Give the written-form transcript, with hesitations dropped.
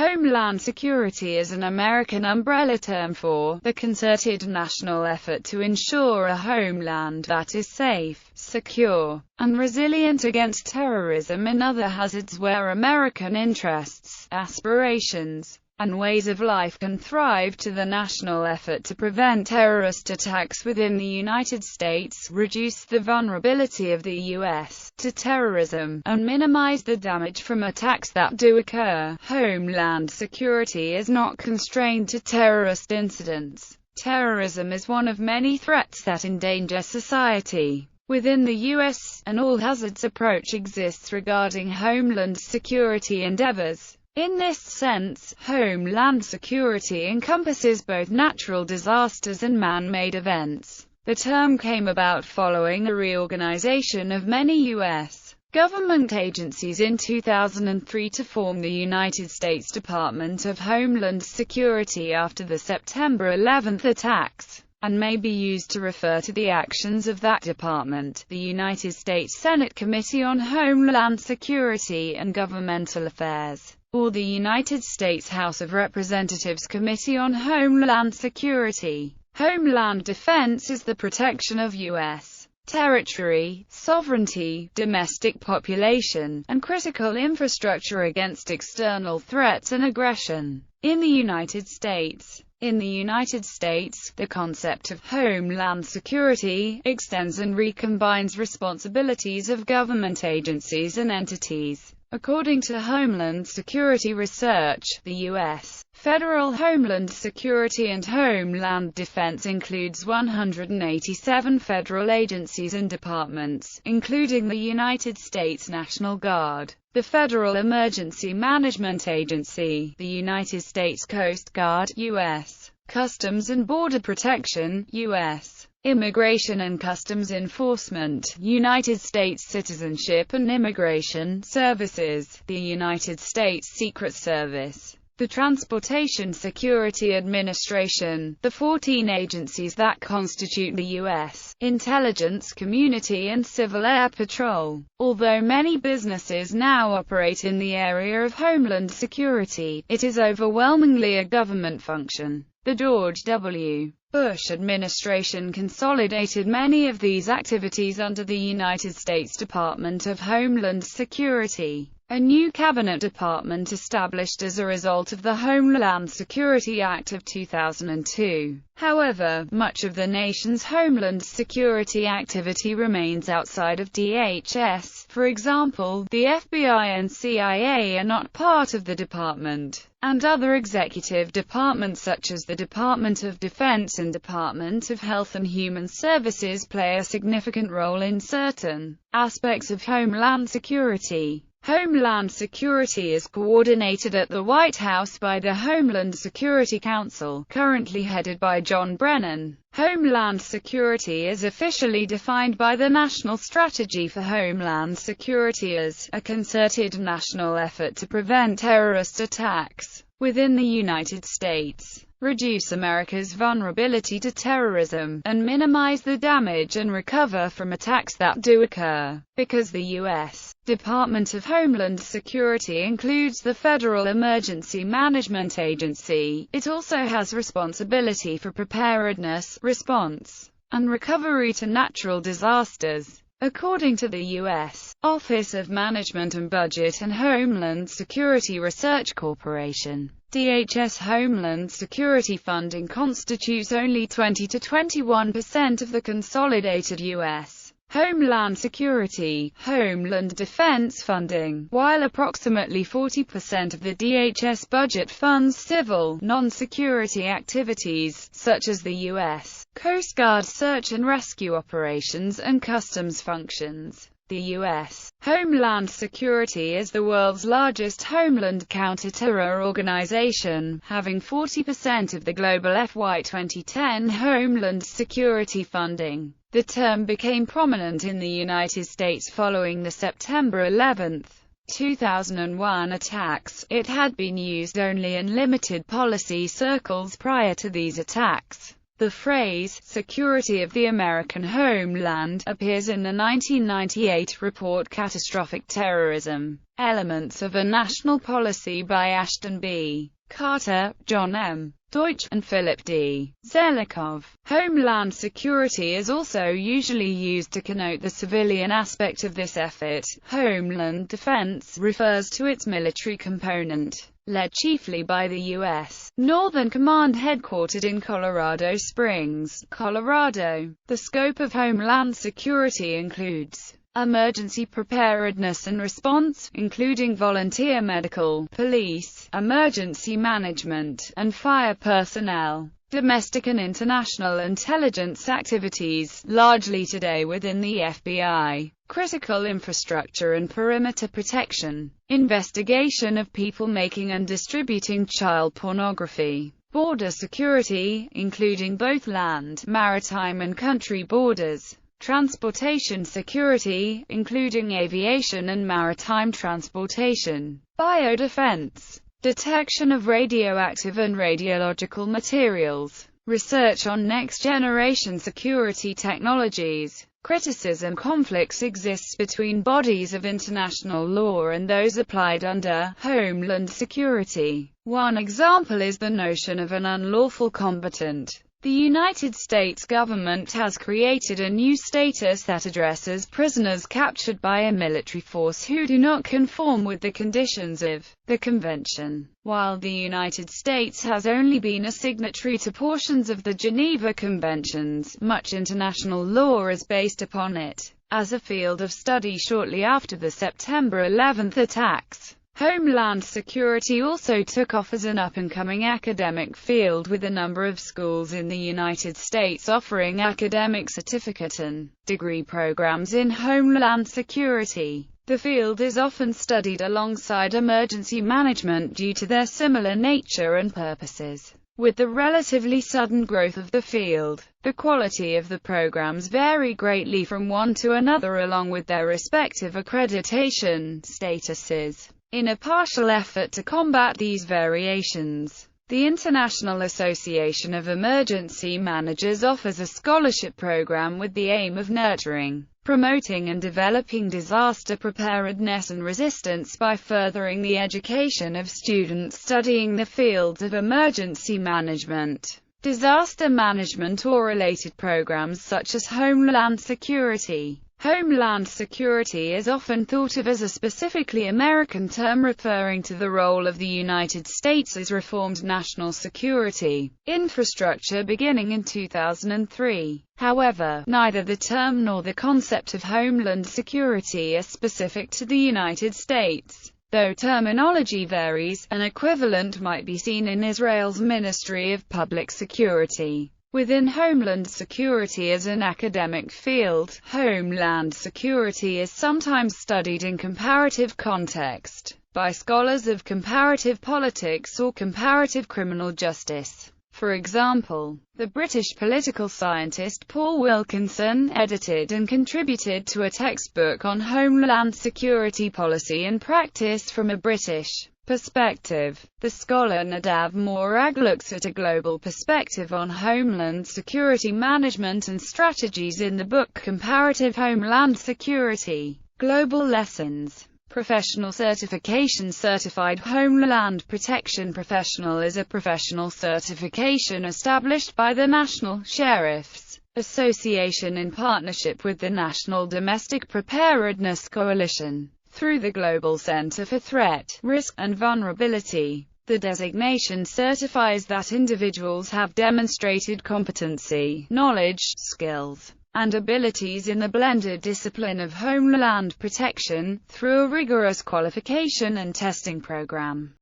Homeland security is an American umbrella term for the concerted national effort to ensure a homeland that is safe, secure, and resilient against terrorism and other hazards where American interests, aspirations, and ways of life can thrive. To the national effort to prevent terrorist attacks within the United States, reduce the vulnerability of the U.S. to terrorism, and minimize the damage from attacks that do occur. Homeland security is not constrained to terrorist incidents. Terrorism is one of many threats that endanger society within the U.S., and all hazards approach exists regarding homeland security endeavors. In this sense, homeland security encompasses both natural disasters and man-made events. The term came about following a reorganization of many U.S. government agencies in 2003 to form the United States Department of Homeland Security after the September 11 attacks, and may be used to refer to the actions of that department, the United States Senate Committee on Homeland Security and Governmental Affairs, or the United States House of Representatives Committee on Homeland Security. Homeland defense is the protection of U.S. territory, sovereignty, domestic population, and critical infrastructure against external threats and aggression. In the United States, the concept of homeland security extends and recombines responsibilities of government agencies and entities. According to Homeland Security Research, the U.S. federal Homeland Security and Homeland Defense includes 187 federal agencies and departments, including the United States National Guard, the Federal Emergency Management Agency, the United States Coast Guard, U.S. Customs and Border Protection, U.S. Immigration and Customs Enforcement, United States Citizenship and Immigration Services, the United States Secret Service, the Transportation Security Administration, the 14 agencies that constitute the U.S. intelligence community and Civil Air Patrol. Although many businesses now operate in the area of homeland security, it is overwhelmingly a government function. The George W. Bush administration consolidated many of these activities under the United States Department of Homeland Security, a new cabinet department established as a result of the Homeland Security Act of 2002. However, much of the nation's homeland security activity remains outside of DHS. For example, the FBI and CIA are not part of the department, and other executive departments such as the Department of Defense and Department of Health and Human Services play a significant role in certain aspects of homeland security. Homeland security is coordinated at the White House by the Homeland Security Council, currently headed by John Brennan. Homeland security is officially defined by the National Strategy for Homeland Security as a concerted national effort to prevent terrorist attacks within the United States, reduce America's vulnerability to terrorism, and minimize the damage and recover from attacks that do occur. Because the U.S. Department of Homeland Security includes the Federal Emergency Management Agency, it also has responsibility for preparedness, response, and recovery to natural disasters. According to the U.S. Office of Management and Budget and Homeland Security Research Corporation, DHS Homeland Security funding constitutes only 20 to 21% of the consolidated U.S. Homeland Security, Homeland Defense funding, while approximately 40% of the DHS budget funds civil, non-security activities, such as the U.S. Coast Guard search and rescue operations and customs functions. The U.S. Homeland Security is the world's largest homeland counter-terror organization, having 40% of the global FY 2010 Homeland Security funding. The term became prominent in the United States following the September 11, 2001 attacks. It had been used only in limited policy circles prior to these attacks. The phrase, "security of the American homeland," appears in the 1998 report Catastrophic Terrorism: Elements of a National Policy by Ashton B. Carter, John M. Deutsch, and Philip D. Zelikow. Homeland security is also usually used to connote the civilian aspect of this effort. Homeland defense refers to its military component, led chiefly by the U.S. Northern Command headquartered in Colorado Springs, Colorado. The scope of Homeland security includes emergency preparedness and response, including volunteer medical, police, emergency management, and fire personnel. Domestic and international intelligence activities, largely today within the FBI. Critical infrastructure and perimeter protection. Investigation of people making and distributing child pornography. Border security, including both land, maritime and country borders. Transportation security, including aviation and maritime transportation. Biodefense. Detection of radioactive and radiological materials. Research on next-generation security technologies. Criticism conflicts exist between bodies of international law and those applied under Homeland Security. One example is the notion of an unlawful combatant. The United States government has created a new status that addresses prisoners captured by a military force who do not conform with the conditions of the convention. While the United States has only been a signatory to portions of the Geneva Conventions, much international law is based upon it. As a field of study shortly after the September 11 attacks, Homeland security also took off as an up-and-coming academic field, with a number of schools in the United States offering academic certificate and degree programs in Homeland security. The field is often studied alongside emergency management due to their similar nature and purposes. With the relatively sudden growth of the field, the quality of the programs vary greatly from one to another along with their respective accreditation statuses. In a partial effort to combat these variations, the International Association of Emergency Managers offers a scholarship program with the aim of nurturing, promoting and developing disaster preparedness and resistance by furthering the education of students studying the fields of emergency management, disaster management or related programs such as Homeland Security. Homeland security is often thought of as a specifically American term referring to the role of the United States' reformed national security infrastructure beginning in 2003. However, neither the term nor the concept of Homeland security are specific to the United States. Though terminology varies, an equivalent might be seen in Israel's Ministry of Public Security. Within Homeland Security as an academic field, Homeland Security is sometimes studied in comparative context by scholars of comparative politics or comparative criminal justice. For example, the British political scientist Paul Wilkinson edited and contributed to a textbook on Homeland Security policy and practice from a British perspective. The scholar Nadav Morag looks at a global perspective on Homeland Security management and strategies in the book Comparative Homeland Security. Global Lessons. Professional certification. Certified Homeland Protection Professional is a professional certification established by the National Sheriff's Association in partnership with the National Domestic Preparedness Coalition. Through the Global Center for Threat, Risk, and Vulnerability. The designation certifies that individuals have demonstrated competency, knowledge, skills, and abilities in the blended discipline of Homeland Protection, through a rigorous qualification and testing program.